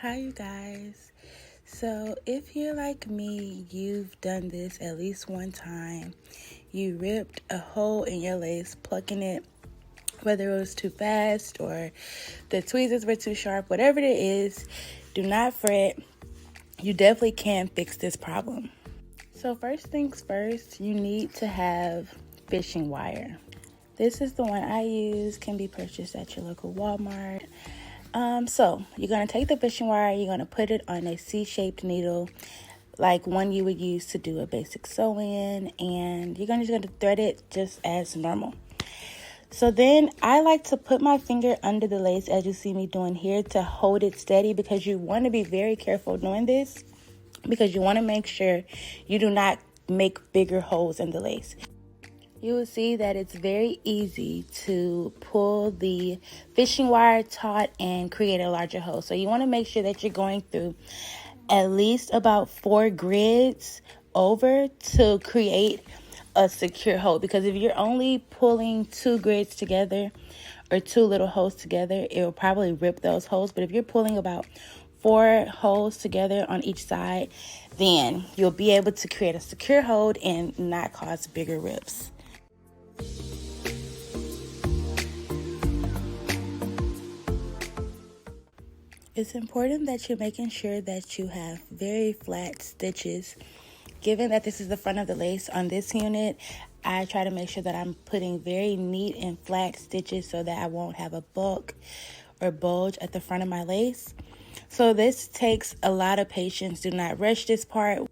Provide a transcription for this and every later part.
Hi you guys. So if you're like me, you've done this at least one time. You ripped a hole in your lace, plucking it, whether it was too fast or the tweezers were too sharp, whatever it is, do not fret. You definitely can fix this problem. So first things first, you need to have fishing wire. This is the one I use, can be purchased at your local Walmart. So you're going to take the fishing wire, you're going to put it on a C-shaped needle, like one you would use to do a basic sew-in, and you're just going to thread it just as normal. So then I like to put my finger under the lace, as you see me doing here, to hold it steady, because you want to be very careful doing this, because you want to make sure you do not make bigger holes in the lace. You will see that it's very easy to pull the fishing wire taut and create a larger hole. So you want to make sure that you're going through at least about 4 grids over to create a secure hole. Because if you're only pulling 2 grids together or 2 little holes together, it will probably rip those holes. But if you're pulling about 4 holes together on each side, then you'll be able to create a secure hold and not cause bigger rips. It's important that you're making sure that you have very flat stitches. Given that this is the front of the lace on this unit, I try to make sure that I'm putting very neat and flat stitches so that I won't have a bulk or bulge at the front of my lace. So this takes a lot of patience. Do not rush this part.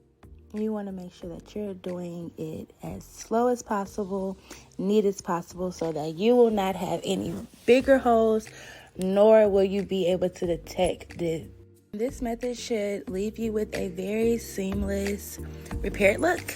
You want to make sure that you're doing it as slow as possible, neat as possible, so that you will not have any bigger holes, nor will you be able to detect this. This method should leave you with a very seamless, repaired look.